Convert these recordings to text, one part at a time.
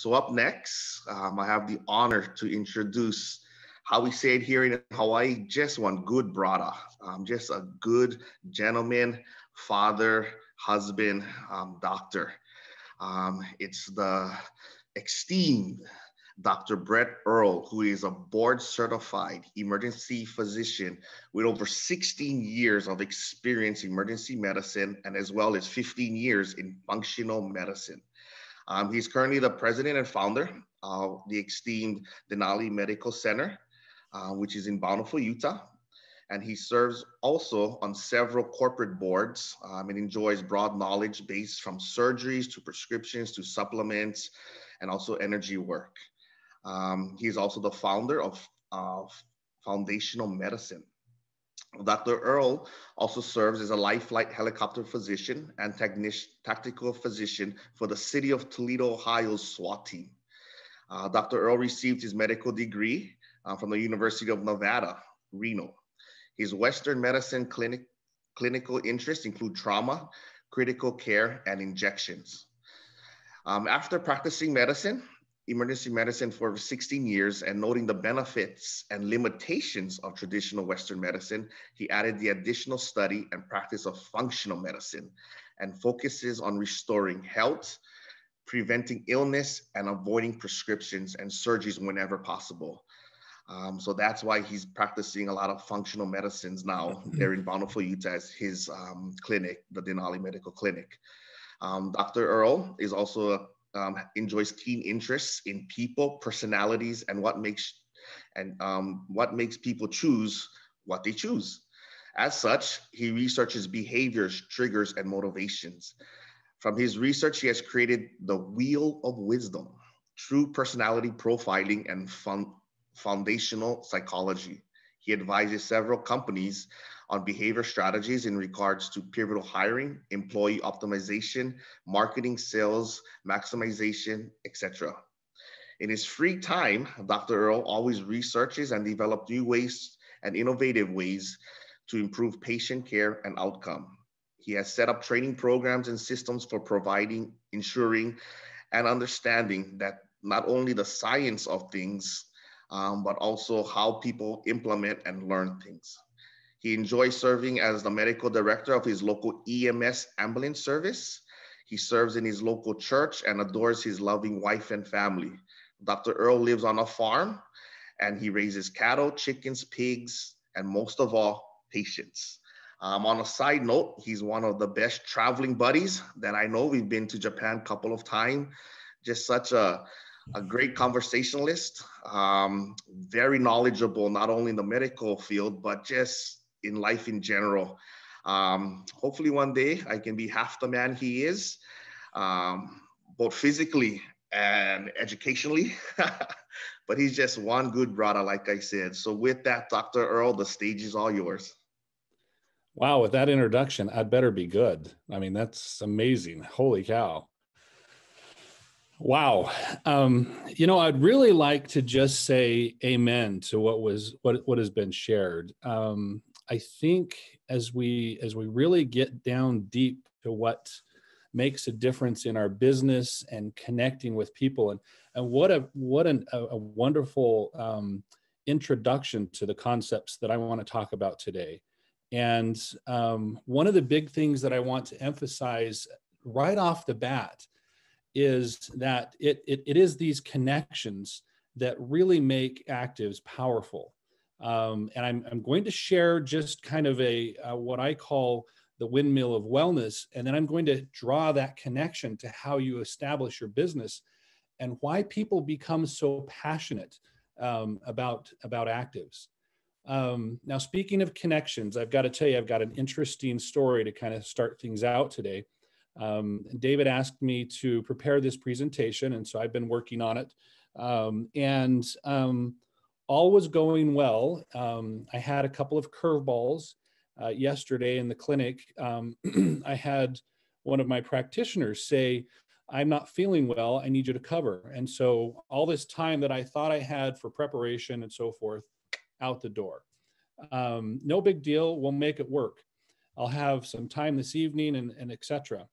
So up next, I have the honor to introduce how we say it here in Hawaii, just one good brother, just a good gentleman, father, husband, doctor. It's the esteemed Dr. Brett Earl, who is a board certified emergency physician with over 16 years of experience in emergency medicine and as well as 15 years in functional medicine. He's currently the president and founder of the esteemed Denali Medical Center, which is in Bountiful, Utah. And he serves also on several corporate boards and enjoys broad knowledge base from surgeries to prescriptions to supplements and also energy work. He's also the founder of Foundational Medicine. Dr. Earl also serves as a life flight helicopter physician and tactical physician for the City of Toledo, Ohio's SWAT team. Dr. Earl received his medical degree from the University of Nevada, Reno. His Western medicine clinical interests include trauma, critical care, and injections. After practicing emergency medicine for 16 years and noting the benefits and limitations of traditional Western medicine, he added the additional study and practice of functional medicine and focuses on restoring health, preventing illness, and avoiding prescriptions and surgeries whenever possible. So that's why he's practicing a lot of functional medicines now there in Bountiful, Utah, as his clinic, the Denali Medical Clinic. Dr. Earl is also enjoys keen interests in people, personalities, and what makes people choose what they choose. As such, he researches behaviors, triggers, and motivations. From his research, he has created the Wheel of Wisdom, true personality profiling, and foundational psychology. He advises several companies on behavior strategies in regards to pivotal hiring, employee optimization, marketing, sales, maximization, etc. In his free time, Dr. Earl always researches and develops new ways and innovative ways to improve patient care and outcome. He has set up training programs and systems for providing, ensuring, and understanding that not only the science of things, but also how people implement and learn things. He enjoys serving as the medical director of his local EMS ambulance service. He serves in his local church and adores his loving wife and family. Dr. Earl lives on a farm and he raises cattle, chickens, pigs, and most of all, patients. On a side note, he's one of the best traveling buddies that I know. We've been to Japan a couple of times. Just such a great conversationalist, very knowledgeable, not only in the medical field, but just in life in general. Hopefully one day I can be half the man he is, both physically and educationally, but he's just one good brother, like I said. So with that, Dr. Earl, the stage is all yours. Wow, with that introduction, I'd better be good. I mean, that's amazing. Holy cow. Wow. I'd really like to just say amen to what has been shared. I think as we really get down deep to what makes a difference in our business and connecting with people, and what a wonderful introduction to the concepts that I want to talk about today. And one of the big things that I want to emphasize right off the bat is that it is these connections that really make ACTIVZ powerful. And I'm going to share just kind of what I call the windmill of wellness, and then I'm going to draw that connection to how you establish your business and why people become so passionate about ACTIVZ. Now, speaking of connections, I've got to tell you, I've got an interesting story to kind of start things out today. David asked me to prepare this presentation, and so I've been working on it. All was going well. I had a couple of curveballs yesterday in the clinic. I had one of my practitioners say, "I'm not feeling well, I need you to cover." And so all this time that I thought I had for preparation and so forth, out the door. No big deal, we'll make it work. I'll have some time this evening and etc.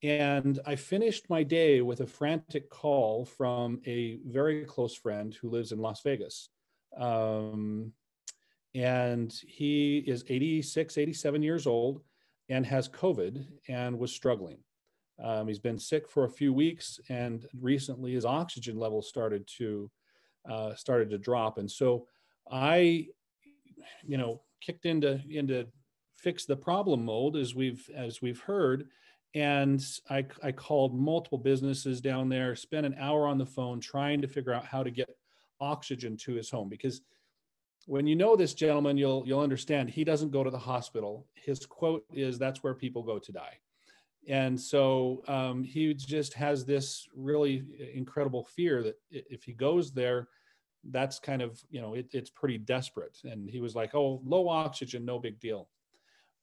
And I finished my day with a frantic call from a very close friend who lives in Las Vegas. And he is 86, 87 years old and has COVID and was struggling. He's been sick for a few weeks, and recently his oxygen levels started to drop. And so I, kicked into fix the problem mode, as we've heard. And I called multiple businesses down there, spent an hour on the phone trying to figure out how to get oxygen to his home. Because when you know this gentleman, you'll understand he doesn't go to the hospital. His quote is, "That's where people go to die." And so he just has this really incredible fear that if he goes there, that's kind of, it's pretty desperate. And he was like, "Oh, low oxygen, no big deal."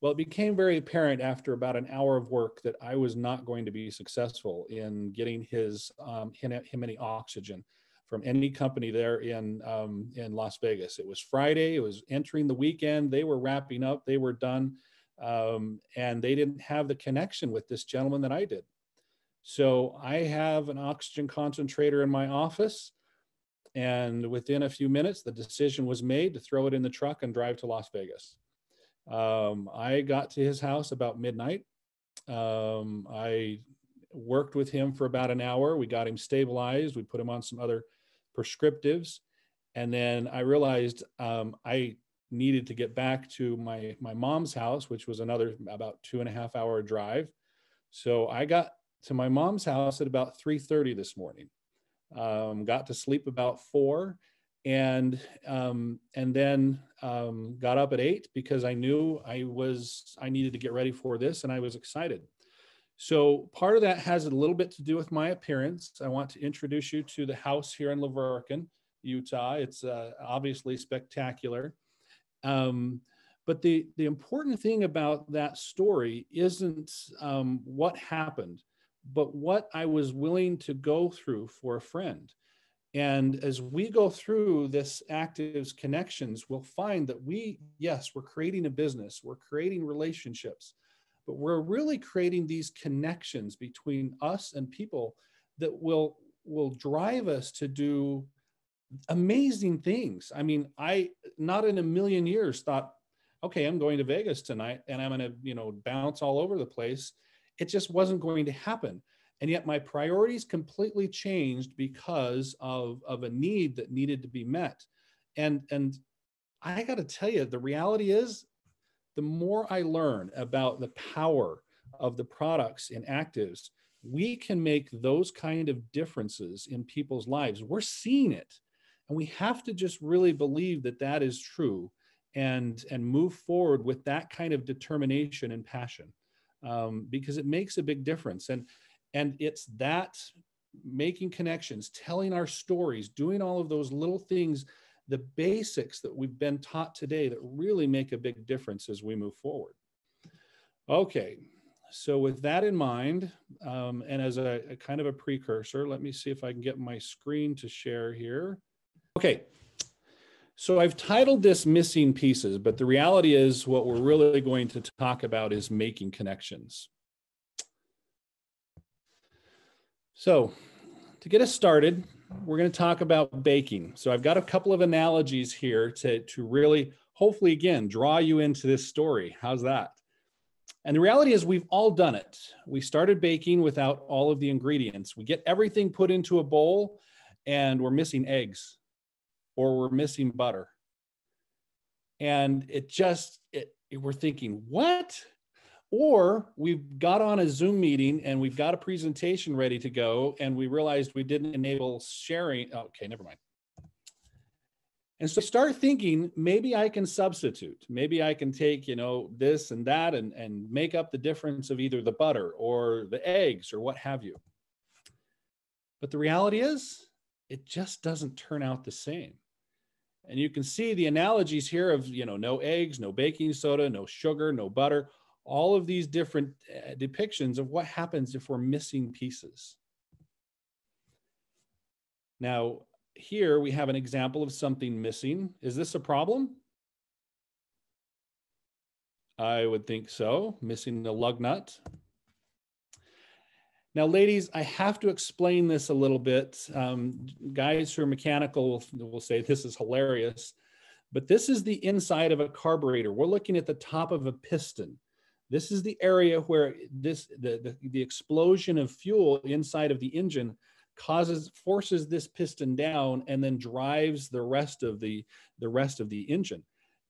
Well, it became very apparent after about an hour of work that I was not going to be successful in getting him any oxygen from any company there in Las Vegas. It was Friday. It was entering the weekend. They were wrapping up. They were done. And they didn't have the connection with this gentleman that I did. So I have an oxygen concentrator in my office. And within a few minutes, the decision was made to throw it in the truck and drive to Las Vegas. I got to his house about midnight. I worked with him for about an hour. We got him stabilized. We put him on some other prescriptives. And then I realized I needed to get back to my mom's house, which was another about 2.5 hour drive. So I got to my mom's house at about 3:30 this morning. Got to sleep about 4, and then got up at 8 because I knew I needed to get ready for this, and I was excited. So part of that has a little bit to do with my appearance. I want to introduce you to the house here in Laverton, Utah. It's obviously spectacular. But the important thing about that story isn't what happened, but what I was willing to go through for a friend. And as we go through this ACTIVZ Connections, we'll find that we're creating a business, we're creating relationships, but we're really creating these connections between us and people that will drive us to do amazing things. I mean, I not in a million years thought, okay, I'm going to Vegas tonight and I'm going to, bounce all over the place. It just wasn't going to happen. And yet my priorities completely changed because of a need that needed to be met. And I got to tell you, the reality is, the more I learn about the power of the products in ACTIVZ, we can make those kind of differences in people's lives. We're seeing it. And we have to just really believe that that is true and move forward with that kind of determination and passion, because it makes a big difference. And it's that making connections, telling our stories, doing all of those little things, the basics that we've been taught today that really make a big difference as we move forward. Okay, so with that in mind, and as a kind of a precursor, let me see if I can get my screen to share here. Okay, so I've titled this Missing Pieces, but the reality is what we're really going to talk about is making connections. So to get us started, we're going to talk about baking. So I've got a couple of analogies here to really, hopefully, again, draw you into this story. How's that? And the reality is we've all done it. We started baking without all of the ingredients. We get everything put into a bowl and we're missing eggs or we're missing butter. And we're thinking, what? Or we've got on a Zoom meeting and we've got a presentation ready to go and we realized we didn't enable sharing. Okay, never mind. And so start thinking, maybe I can substitute. Maybe I can take, this and that and make up the difference of either the butter or the eggs or what have you. But the reality is, it just doesn't turn out the same. And you can see the analogies here of, no eggs, no baking soda, no sugar, no butter, all of these different depictions of what happens if we're missing pieces. Now, here we have an example of something missing. Is this a problem? I would think so. Missing the lug nut. Now, ladies, I have to explain this a little bit. Guys who are mechanical will say this is hilarious, but this is the inside of a carburetor. We're looking at the top of a piston. This is the area where the explosion of fuel inside of the engine forces this piston down and then drives the rest of the engine.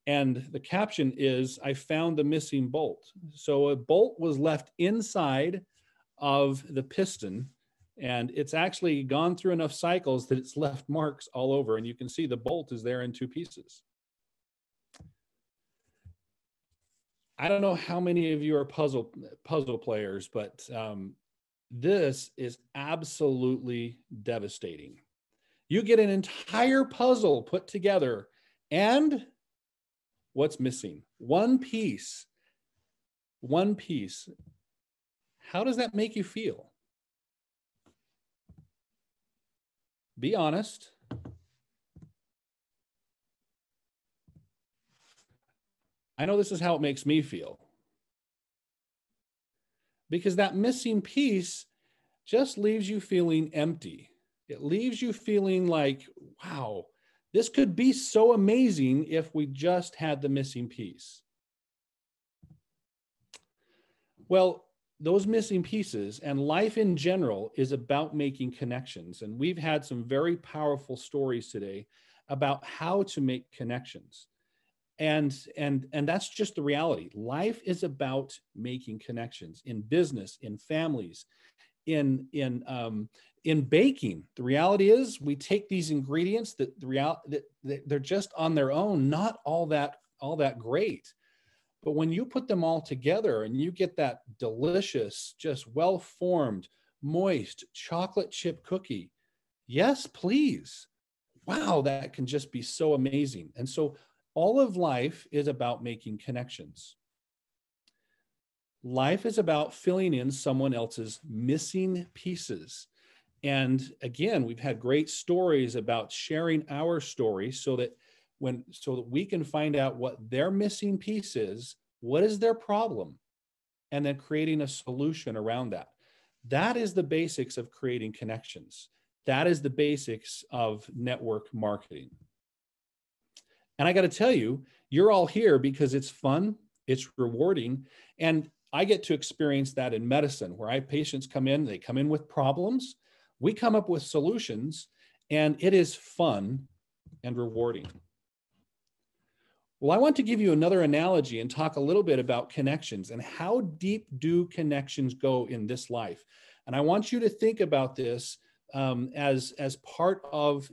And the caption is, "I found the missing bolt." So a bolt was left inside of the piston, and it's actually gone through enough cycles that it's left marks all over. And you can see the bolt is there in two pieces. I don't know how many of you are puzzle players, but this is absolutely devastating. You get an entire puzzle put together, and what's missing? One piece. One piece. How does that make you feel? Be honest. I know this is how it makes me feel. Because that missing piece just leaves you feeling empty. It leaves you feeling like, wow, this could be so amazing if we just had the missing piece. Well, those missing pieces and life in general is about making connections. And we've had some very powerful stories today about how to make connections. And that's just the reality. Life is about making connections in business, in families, in baking. The reality is we take these ingredients that they're just on their own, not all that great. But when you put them all together and you get that delicious, just well-formed, moist chocolate chip cookie, yes, please. Wow, that can just be so amazing. And so all of life is about making connections. Life is about filling in someone else's missing pieces. And again, we've had great stories about sharing our story so that we can find out what their missing piece is, what is their problem, and then creating a solution around that. That is the basics of creating connections. That is the basics of network marketing. And I got to tell you, you're all here because it's fun, it's rewarding, and I get to experience that in medicine where patients come in, they come in with problems, we come up with solutions, and it is fun and rewarding. Well, I want to give you another analogy and talk a little bit about connections and how deep do connections go in this life. And I want you to think about this as part of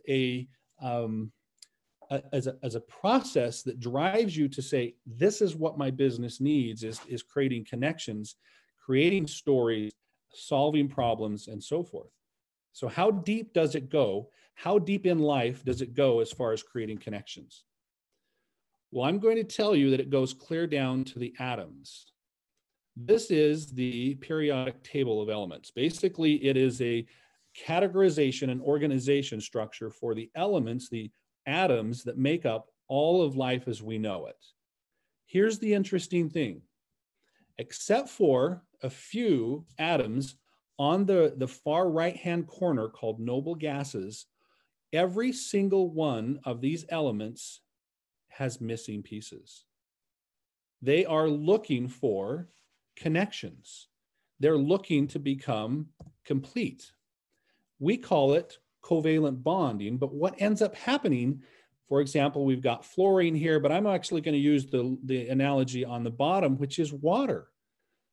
as a process that drives you to say, this is what my business needs, is creating connections, creating stories, solving problems, and so forth. So how deep does it go? How deep in life does it go as far as creating connections? Well, I'm going to tell you that it goes clear down to the atoms. This is the periodic table of elements. Basically, it is a categorization and organization structure for the elements, the atoms that make up all of life as we know it. Here's the interesting thing. Except for a few atoms on the far right-hand corner called noble gases, every single one of these elements has missing pieces. They are looking for connections. They're looking to become complete. We call it covalent bonding, but what ends up happening, for example, we've got fluorine here, but I'm actually going to use the analogy on the bottom, which is water.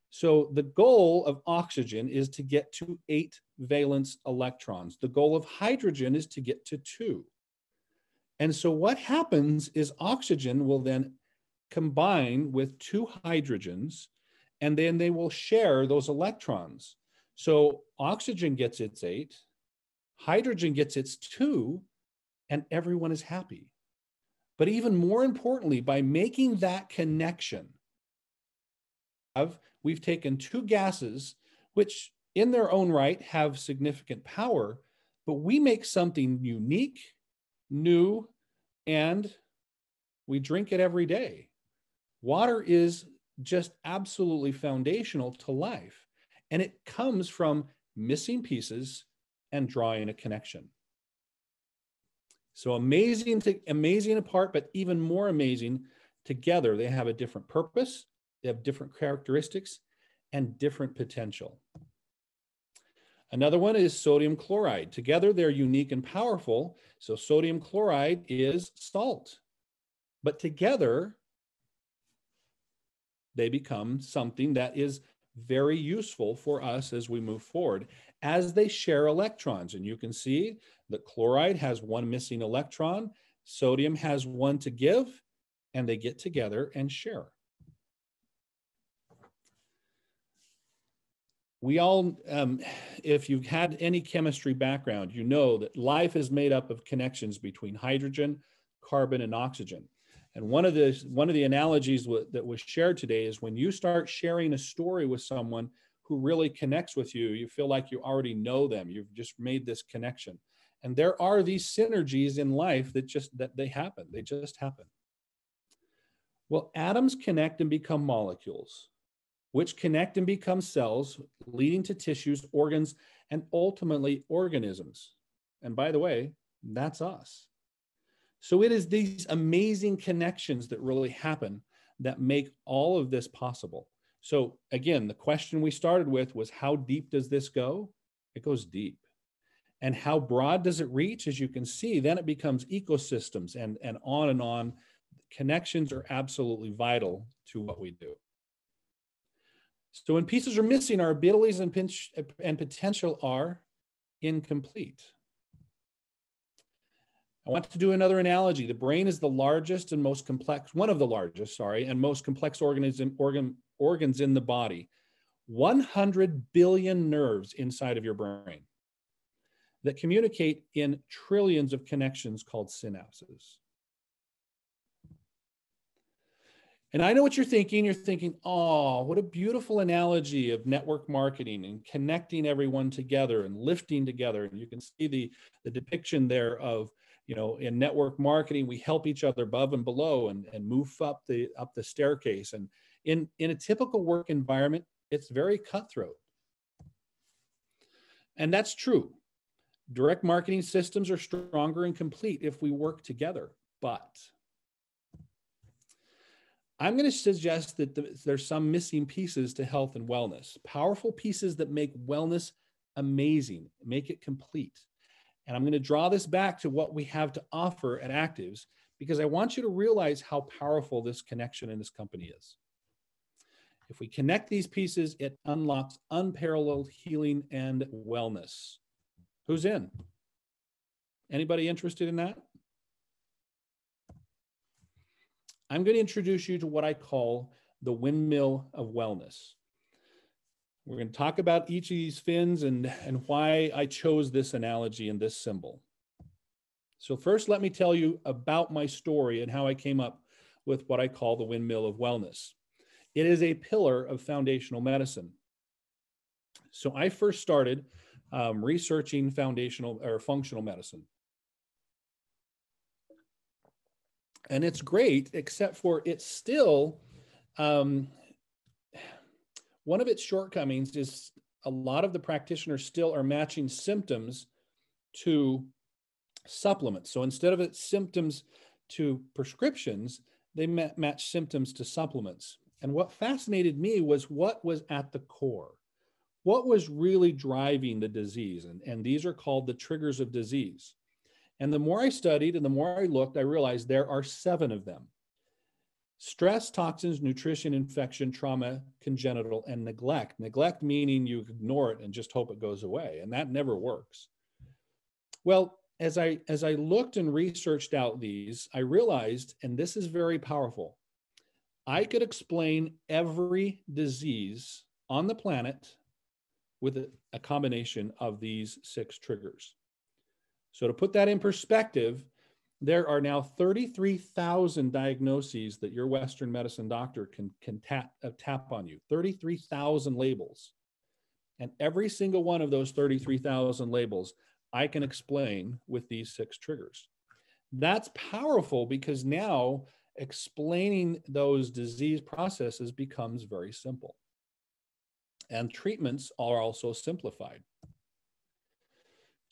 So the goal of oxygen is to get to 8 valence electrons. The goal of hydrogen is to get to 2. And so what happens is oxygen will then combine with 2 hydrogens, and then they will share those electrons. So oxygen gets its 8, hydrogen gets its 2, and everyone is happy. But even more importantly, by making that connection, we've taken 2 gases, which in their own right have significant power, but we make something unique, new, and we drink it every day. Water is just absolutely foundational to life. And it comes from missing pieces, and drawing a connection. So amazing apart, but even more amazing together. They have a different purpose, they have different characteristics, and different potential. Another one is sodium chloride. Together, they're unique and powerful. So sodium chloride is salt, but together, they become something that is very useful for us as we move forward, as they share electrons. And you can see that chloride has one missing electron, sodium has one to give, and they get together and share. We all, if you've had any chemistry background, you know that life is made up of connections between hydrogen, carbon, and oxygen. And one of the analogies that was shared today is when you start sharing a story with someone who really connects with you, you feel like you already know them. You've just made this connection. And there are these synergies in life that they happen. They just happen. Well, atoms connect and become molecules, which connect and become cells, leading to tissues, organs, and ultimately organisms. And by the way, that's us. So it is these amazing connections that really happen that make all of this possible. So again, the question we started with was, how deep does this go? It goes deep. And how broad does it reach? As you can see, then it becomes ecosystems and on and on. Connections are absolutely vital to what we do. So when pieces are missing, our abilities and potential are incomplete. I want to do another analogy. The brain is the largest and most complex, one of the largest, and most complex organs in the body. 100 billion nerves inside of your brain that communicate in trillions of connections called synapses. And I know what you're thinking. You're thinking, oh, what a beautiful analogy of network marketing and connecting everyone together and lifting together. And you can see the depiction there of, in network marketing, we help each other above and below and move up the staircase. And in a typical work environment, it's very cutthroat. And that's true. Direct marketing systems are stronger and complete if we work together. But I'm going to suggest that there's some missing pieces to health and wellness, powerful pieces that make wellness amazing, make it complete. And I'm going to draw this back to what we have to offer at ACTIVZ, because I want you to realize how powerful this connection in this company is. If we connect these pieces, it unlocks unparalleled healing and wellness. Who's in? Anybody interested in that? I'm going to introduce you to what I call the windmill of wellness. We're going to talk about each of these fins and why I chose this analogy and this symbol. So first, let me tell you about my story and how I came up with what I call the windmill of wellness. It is a pillar of foundational medicine. So I first started researching foundational or functional medicine. And it's great, except for it's still, one of its shortcomings is a lot of the practitioners still are matching symptoms to supplements. So instead of its symptoms to prescriptions, they match symptoms to supplements. And what fascinated me was what was at the core. What was really driving the disease? And these are called the triggers of disease. And the more I studied and the more I looked, I realized there are 7 of them. Stress, toxins, nutrition, infection, trauma, congenital, and neglect. Neglect meaning you ignore it and just hope it goes away. And that never works. Well, as I looked and researched out these, I realized, and this is very powerful, I could explain every disease on the planet with a combination of these 6 triggers. So to put that in perspective, there are now 33,000 diagnoses that your Western medicine doctor can tap on you, 33,000 labels. And every single one of those 33,000 labels, I can explain with these 6 triggers. That's powerful because now explaining those disease processes becomes very simple. And treatments are also simplified.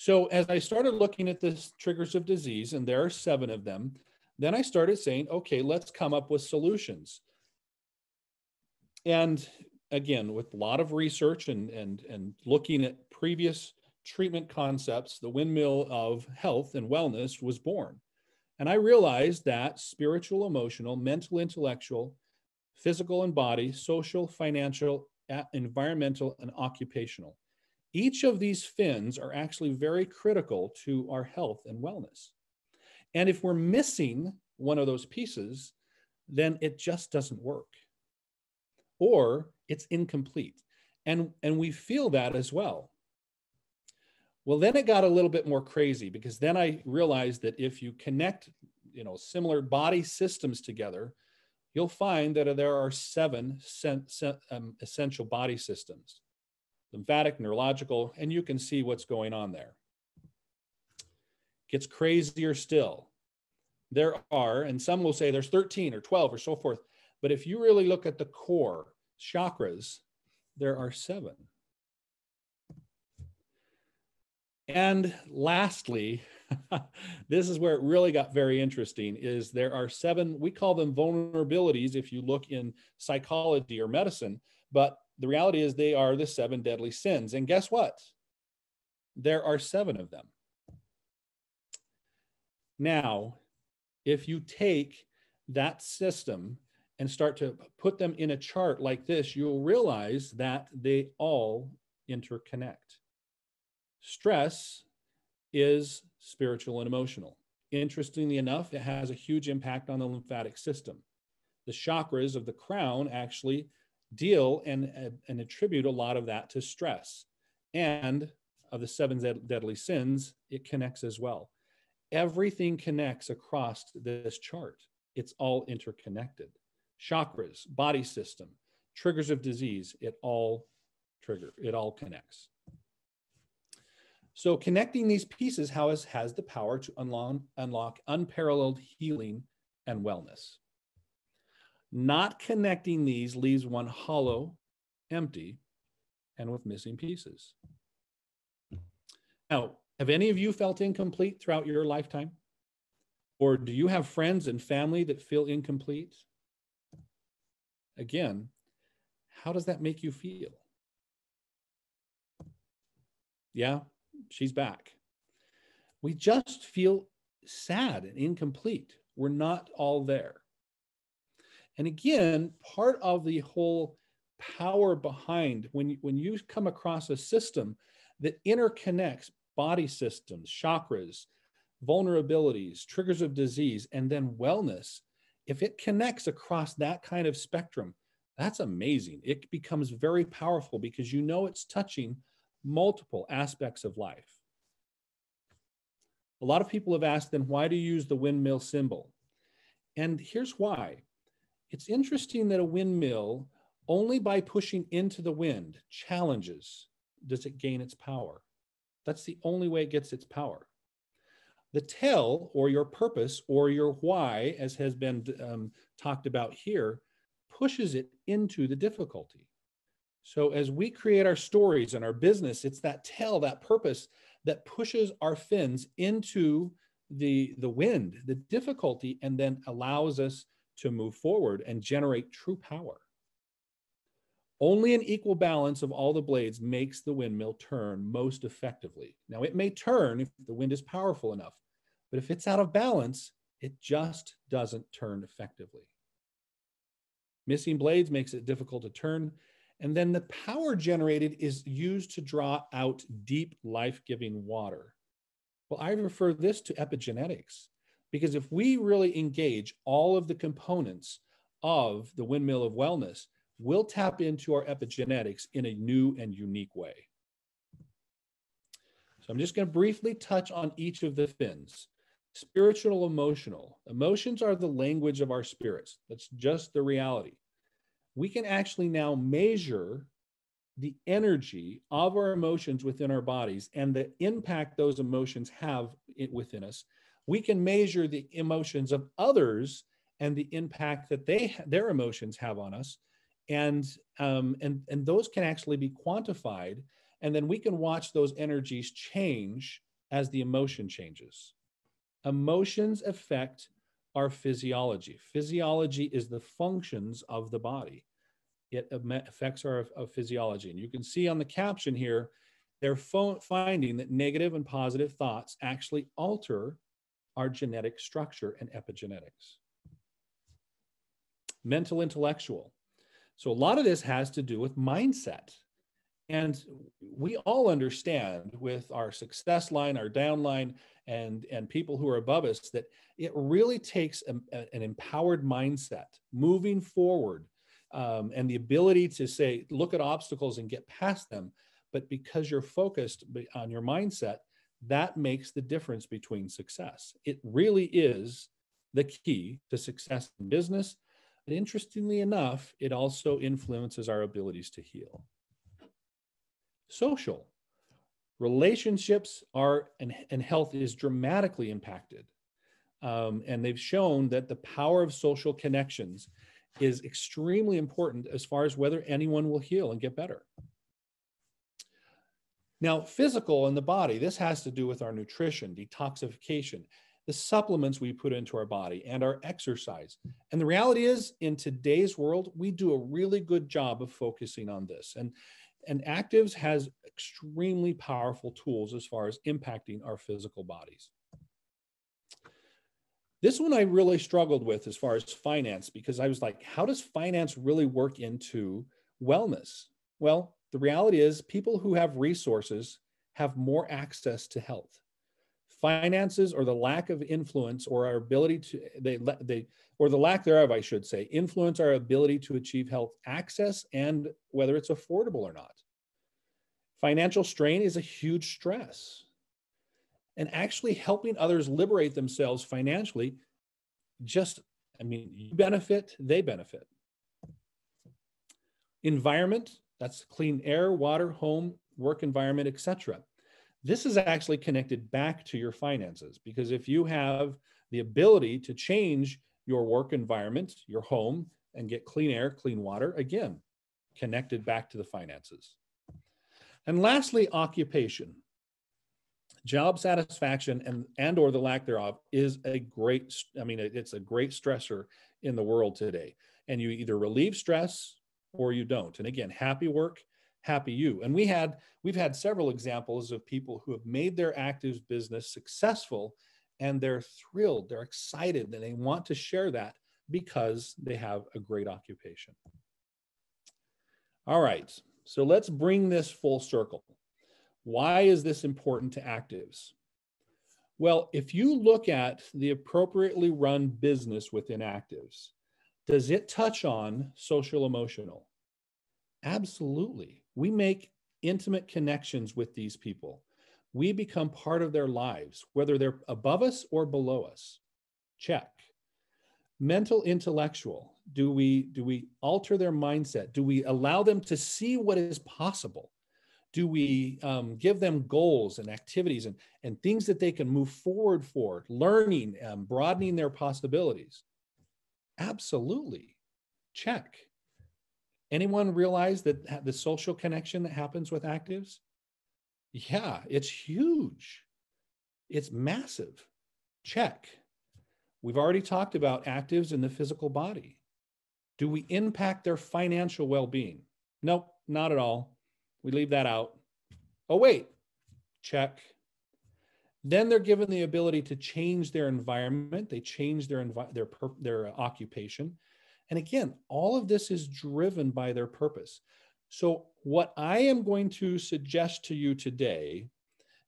So as I started looking at the triggers of disease, and there are 7 of them, then I started saying, okay, let's come up with solutions. And again, with a lot of research and looking at previous treatment concepts, the windmill of health and wellness was born. And I realized that spiritual, emotional, mental, intellectual, physical and body, social, financial, environmental, and occupational. Each of these fins are actually very critical to our health and wellness. And if we're missing one of those pieces, then it just doesn't work, or it's incomplete. And we feel that as well. Well, then it got a little bit more crazy, because then I realized that if you connect, similar body systems together, you'll find that there are 7 essential body systems: lymphatic, neurological, and you can see what's going on there. Gets crazier still. There are, and some will say there's 13 or 12 or so forth, but if you really look at the core chakras, there are 7. And lastly, this is where it really got very interesting, is there are 7, we call them vulnerabilities if you look in psychology or medicine, but the reality is they are the 7 deadly sins. And guess what? There are 7 of them. Now, if you take that system and start to put them in a chart like this, you'll realize that they all interconnect. Stress is spiritual and emotional. Interestingly enough, it has a huge impact on the lymphatic system. The chakras of the crown actually deal and attribute a lot of that to stress. And of the 7 deadly sins, it connects as well. Everything connects across this chart. It's all interconnected. Chakras, body system, triggers of disease, it all connects. So connecting these pieces has the power to unlock unparalleled healing and wellness. Not connecting these leaves one hollow, empty, and with missing pieces. Now, have any of you felt incomplete throughout your lifetime? Or do you have friends and family that feel incomplete? Again, how does that make you feel? Yeah, she's back. We just feel sad and incomplete. We're not all there. And again, part of the whole power behind when you come across a system that interconnects body systems, chakras, vulnerabilities, triggers of disease, and then wellness, if it connects across that kind of spectrum, that's amazing. It becomes very powerful because it's touching multiple aspects of life. A lot of people have asked, then why do you use the windmill symbol? And here's why. It's interesting that a windmill, only by pushing into the wind, challenges, does it gain its power. That's the only way it gets its power. The tell, or your purpose, or your why, as has been talked about here, pushes it into the difficulty. So as we create our stories and our business, it's that tell, that purpose, that pushes our fins into the wind, the difficulty, and then allows us to move forward and generate true power. Only an equal balance of all the blades makes the windmill turn most effectively. Now, it may turn if the wind is powerful enough, but if it's out of balance, it just doesn't turn effectively. Missing blades makes it difficult to turn, and then the power generated is used to draw out deep, life-giving water. Well, I refer this to epigenetics, because if we really engage all of the components of the windmill of wellness, we'll tap into our epigenetics in a new and unique way. So I'm just going to briefly touch on each of the fins. Spiritual, emotional. Emotions are the language of our spirits. That's just the reality. We can actually now measure the energy of our emotions within our bodies and the impact those emotions have within us. We can measure the emotions of others and the impact that their emotions have on us. And those can actually be quantified. And then we can watch those energies change as the emotion changes. Emotions affect our physiology. Physiology is the functions of the body. It affects our physiology. And you can see on the caption here, they're finding that negative and positive thoughts actually alter our genetic structure and epigenetics. Mental intellectual. So a lot of this has to do with mindset. And we all understand with our success line, our downline, and people who are above us, that it really takes an empowered mindset moving forward, and the ability to say, look at obstacles and get past them. But because you're focused on your mindset, that makes the difference between success. It really is the key to success in business. But interestingly enough, it also influences our abilities to heal. Social. Relationships are, and health is dramatically impacted. And they've shown that the power of social connections is extremely important as far as whether anyone will heal and get better. Now, physical in the body, this has to do with our nutrition, detoxification, the supplements we put into our body, and our exercise. And the reality is, in today's world, we do a really good job of focusing on this. And ACTIVZ has extremely powerful tools as far as impacting our physical bodies. This one I really struggled with as far as finance, because I was like, how does finance really work into wellness? Well, the reality is people who have resources have more access to health. Finances, or the lack of influence, or our ability to, or the lack thereof, I should say, influence our ability to achieve health access and whether it's affordable or not. Financial strain is a huge stress. And actually helping others liberate themselves financially, you benefit, they benefit. Environment, that's clean air, water, home, work environment, etc. This is actually connected back to your finances, because if you have the ability to change your work environment, your home, and get clean air, clean water, again, connected back to the finances. And lastly, occupation. Job satisfaction and or the lack thereof is a great, it's a great stressor in the world today. And you either relieve stress or you don't. And again, happy work, happy you. And we've had several examples of people who have made their ACTIVZ business successful, and they're thrilled, they're excited, and they want to share that because they have a great occupation. All right, so let's bring this full circle. Why is this important to ACTIVZ? Well, if you look at the appropriately run business within ACTIVZ, does it touch on social emotional? Absolutely. We make intimate connections with these people. We become part of their lives, whether they're above us or below us. Check. Mental intellectual. Do we alter their mindset? Do we allow them to see what is possible? Do we give them goals and activities and things that they can move forward for, learning, broadening their possibilities? Absolutely. Check. Anyone realize that the social connection that happens with ACTIVZ? Yeah, it's huge. It's massive. Check. We've already talked about ACTIVZ in the physical body. Do we impact their financial well-being? Nope, not at all. We leave that out. Oh, wait, check. Then they're given the ability to change their environment. They change their occupation. And again, all of this is driven by their purpose. So what I am going to suggest to you today,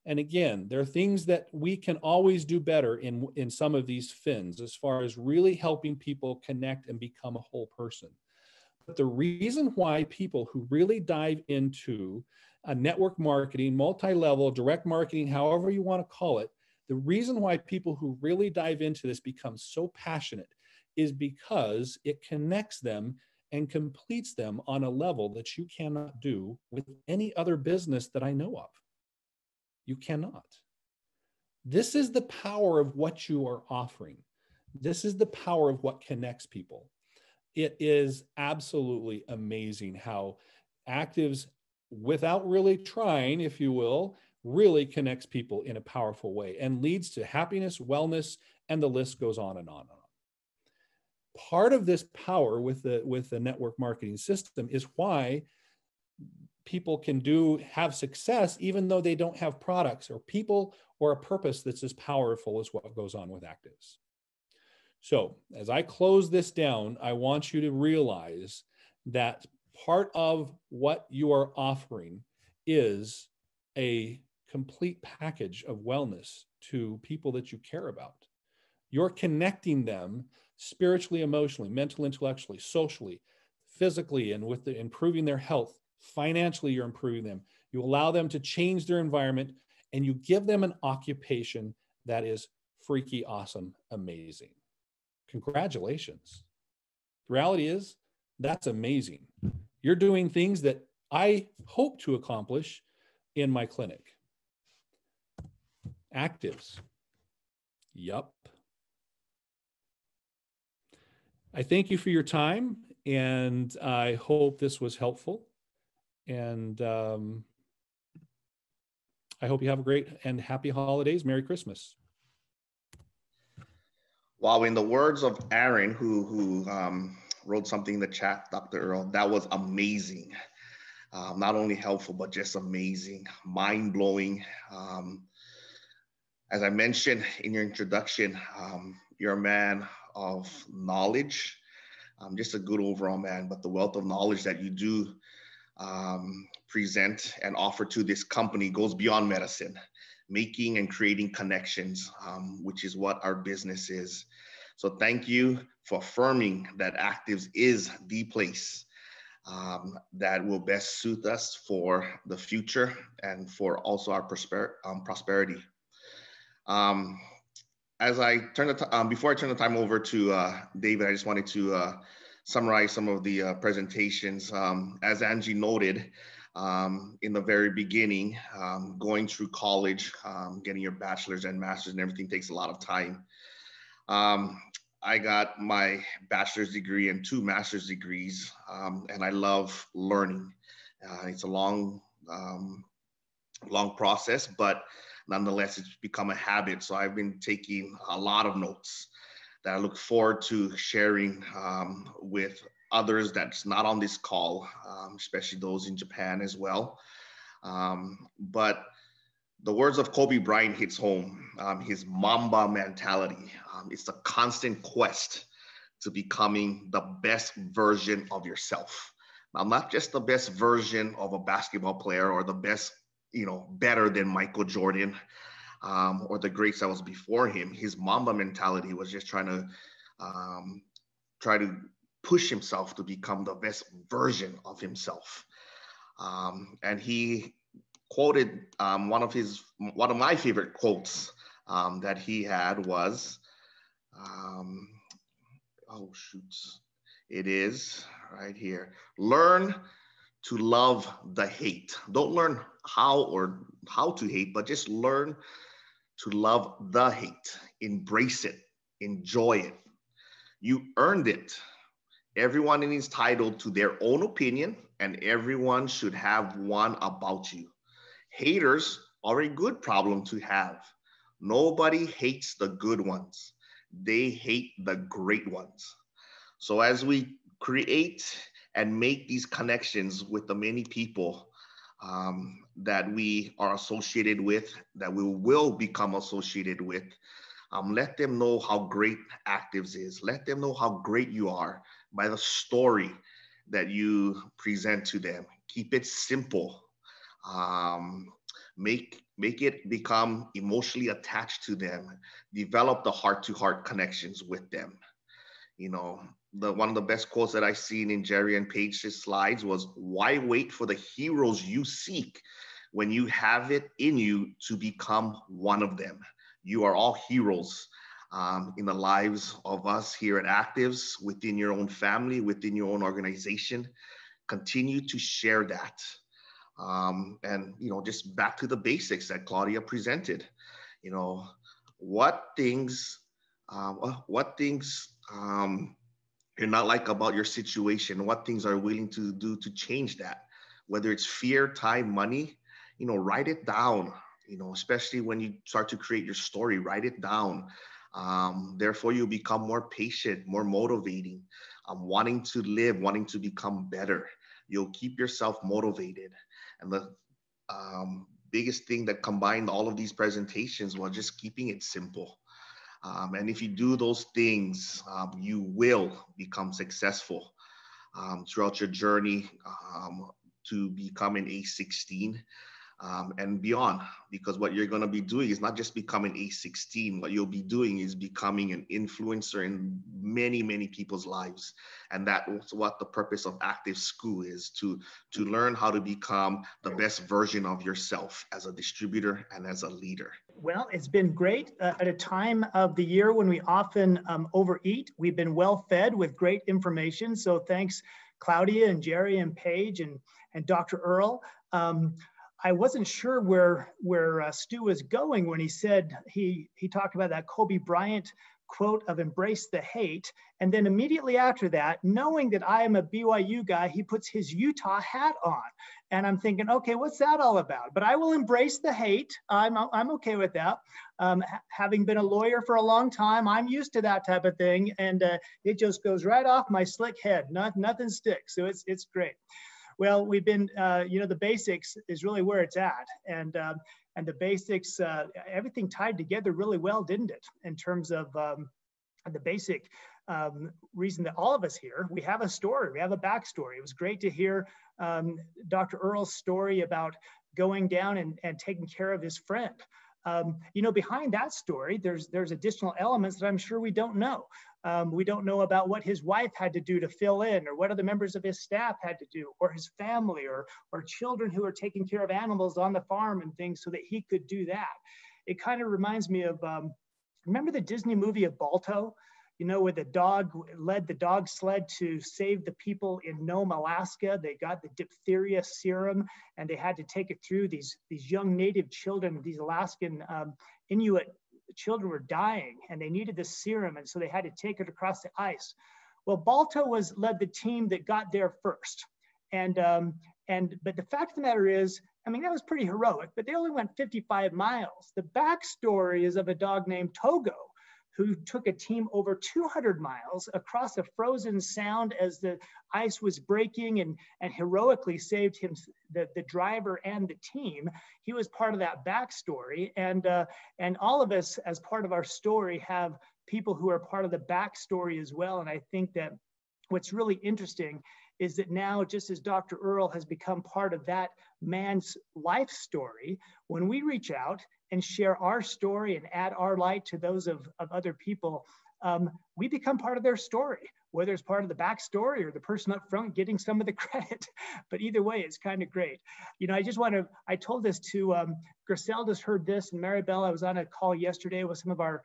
and again, there are things that we can always do better in some of these fins as far as really helping people connect and become a whole person. But the reason why people who really dive into network marketing, multi-level, direct marketing, however you want to call it, the reason why people who really dive into this become so passionate is because it connects them and completes them on a level that you cannot do with any other business that I know of. You cannot. This is the power of what you are offering. This is the power of what connects people. It is absolutely amazing how ACTIVZ, without really trying, if you will, really connects people in a powerful way and leads to happiness, wellness, and the list goes on and on and on. Part of this power with the network marketing system is why people can have success even though they don't have products or people or a purpose that's as powerful as what goes on with ACTIVZ. So as I close this down, I want you to realize that part of what you are offering is a complete package of wellness to people that you care about. You're connecting them spiritually, emotionally, mentally, intellectually, socially, physically, and with improving their health. Financially, you're improving them. You allow them to change their environment, and you give them an occupation that is freaky, awesome, amazing. Congratulations. The reality is, that's amazing. You're doing things that I hope to accomplish in my clinic. ACTIVZ. Yup. I thank you for your time, and I hope this was helpful. And I hope you have a great and happy holidays. Merry Christmas. Wow, in the words of Aaron, who wrote something in the chat, Dr. Earl, that was amazing. Not only helpful, but just amazing, mind-blowing. As I mentioned in your introduction, you're a man of knowledge, just a good overall man, but the wealth of knowledge that you do present and offer to this company goes beyond medicine, making and creating connections, which is what our business is. So thank you for affirming that ACTIVZ is the place that will best suit us for the future and for also our prosperity. As I turn before I turn the time over to David, I just wanted to summarize some of the presentations. As Angie noted, in the very beginning, going through college, getting your bachelor's and master's and everything takes a lot of time. I got my bachelor's degree and 2 master's degrees, and I love learning. It's a long process, but nonetheless, it's become a habit. So I've been taking a lot of notes that I look forward to sharing with others that's not on this call, especially those in Japan as well. But the words of Kobe Bryant hits home, his Mamba mentality. It's a constant quest to becoming the best version of yourself. Now, not just the best version of a basketball player or the best, better than Michael Jordan or the greats that was before him. His Mamba mentality was just trying to push himself to become the best version of himself. And he quoted one of my favorite quotes that he had was, it is right here. Learn to love the hate. Don't learn how to hate, but just learn to love the hate. Embrace it, enjoy it. You earned it. Everyone is entitled to their own opinion, and everyone should have one about you. Haters are a good problem to have. Nobody hates the good ones. They hate the great ones. So as we create and make these connections with the many people that we are associated with, that we will become associated with, let them know how great ACTIVZ is. Let them know how great you are by the story that you present to them. Keep it simple. Make it become emotionally attached to them. Develop the heart-to-heart connections with them. One of the best quotes that I've seen in Jerry and Paige's slides was, why wait for the heroes you seek when you have it in you to become one of them? You are all heroes in the lives of us here at ACTIVZ, within your own family, within your own organization. Continue to share that. And, just back to the basics that Claudia presented, what things you're not like about your situation, what things are willing to do to change that, whether it's fear, time, money, write it down, you know, especially when you start to create your story, write it down. Therefore, you become more patient, more motivating, wanting to live, wanting to become better. You'll keep yourself motivated. And the biggest thing that combined all of these presentations was just keeping it simple. And if you do those things, you will become successful throughout your journey to become an A16 and beyond. Because what you're going to be doing is not just becoming A16. What you'll be doing is becoming an influencer in many, many people's lives. And that's what the purpose of Active School is, to learn how to become the best version of yourself as a distributor and as a leader. Well, it's been great at a time of the year when we often overeat. We've been well fed with great information. So thanks, Claudia and Jerry and Paige and Dr. Earl. I wasn't sure where Stu was going when he said he talked about that Kobe Bryant quote of embrace the hate. And then immediately after that, knowing that I am a BYU guy, he puts his Utah hat on. And I'm thinking, okay, what's that all about? But I will embrace the hate. I'm okay with that. Having been a lawyer for a long time, I'm used to that type of thing. And it just goes right off my slick head. Nothing sticks. So it's great. Well, we've been, the basics is really where it's at. And the basics, everything tied together really well, didn't it? In terms of the basic reason that all of us here, we have a story, we have a backstory. It was great to hear Dr. Earl's story about going down and taking care of his friend. Behind that story, there's additional elements that I'm sure we don't know. We don't know about what his wife had to do to fill in, or what other members of his staff had to do, or his family, or children who are taking care of animals on the farm and things so that he could do that. It kind of reminds me of, remember the Disney movie of Balto? Where the dog led the dog sled to save the people in Nome, Alaska. They got the diphtheria serum and they had to take it through. These young native children, these Alaskan Inuit children were dying and they needed this serum. And so they had to take it across the ice. Well, Balto led the team that got there first. But the fact of the matter is, that was pretty heroic, but they only went 55 miles. The backstory is of a dog named Togo, who took a team over 200 miles across a frozen sound as the ice was breaking and heroically saved him, the driver and the team. He was part of that backstory. And all of us, as part of our story, have people who are part of the backstory as well. And I think that what's really interesting is that now, just as Dr. Earl has become part of that man's life story, when we reach out and share our story and add our light to those of other people, we become part of their story, whether it's part of the backstory or the person up front getting some of the credit. But either way, it's kind of great. I told this to, Griselda's heard this, and Maribel, I was on a call yesterday with some of our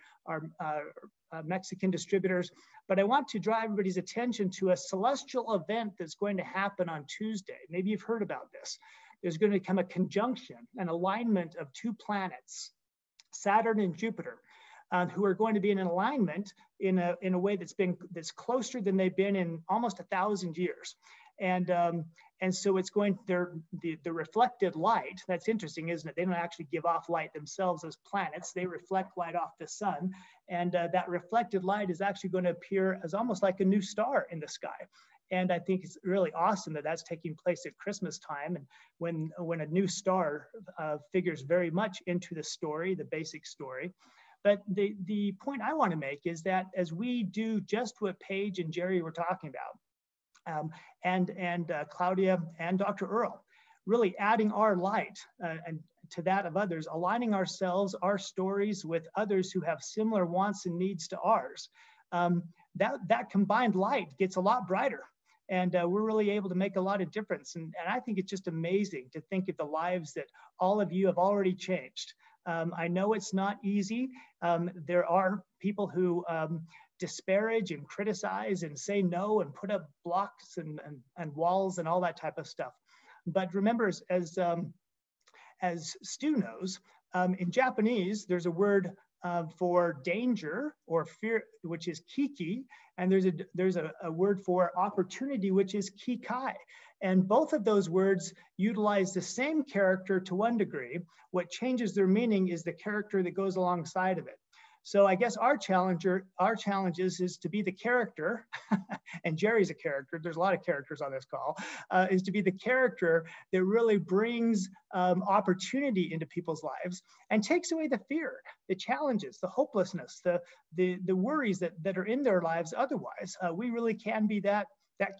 Mexican distributors, but I want to draw everybody's attention to a celestial event that's going to happen on Tuesday. Maybe you've heard about this. There's going to become a conjunction, an alignment of two planets, Saturn and Jupiter, who are going to be in an alignment in a way that's closer than they've been in almost 1,000 years. And so it's going, the reflected light, that's interesting, isn't it? They don't actually give off light themselves as planets. They reflect light off the sun. And that reflected light is actually going to appear as almost like a new star in the sky. And I think it's really awesome that that's taking place at Christmas time. And when a new star figures very much into the story, the basic story. But the point I want to make is that as we do just what Paige and Jerry were talking about, and Claudia and Dr. Earl, really adding our light and to that of others, aligning ourselves, our stories with others who have similar wants and needs to ours, that combined light gets a lot brighter. And we're really able to make a lot of difference. And I think it's just amazing to think of the lives that all of you have already changed. I know it's not easy. There are people who disparage and criticize and say no and put up blocks and walls and all that type of stuff. But remember, as Stu knows, in Japanese, there's a word for danger or fear, which is kiki, and there's a word for opportunity, which is kikai. And both of those words utilize the same character to one degree. What changes their meaning is the character that goes alongside of it. So I guess our challenge is to be the character, and Jerry's a character, there's a lot of characters on this call, is to be the character that really brings opportunity into people's lives and takes away the fear, the challenges, the hopelessness, the worries that are in their lives otherwise. We really can be that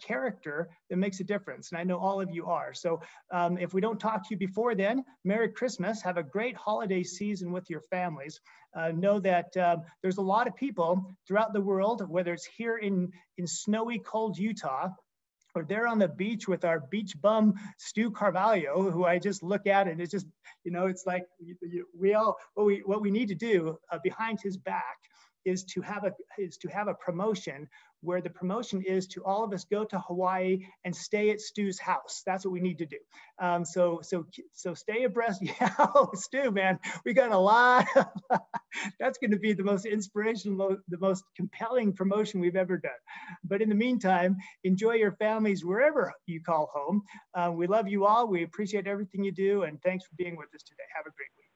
character that makes a difference. And I know all of you are. So if we don't talk to you before then, Merry Christmas. Have a great holiday season with your families. Know that there's a lot of people throughout the world, whether it's here in snowy, cold Utah, or they're on the beach with our beach bum, Stu Carvalho, who I just look at and it's just, it's like what we need to do behind his back is to have a promotion where the promotion is to all of us go to Hawaii and stay at Stu's house. That's what we need to do. So stay abreast. Yeah, Stu, man, we got a lot. That's going to be the most inspirational, the most compelling promotion we've ever done. But in the meantime, enjoy your families wherever you call home. We love you all. We appreciate everything you do. And thanks for being with us today. Have a great week.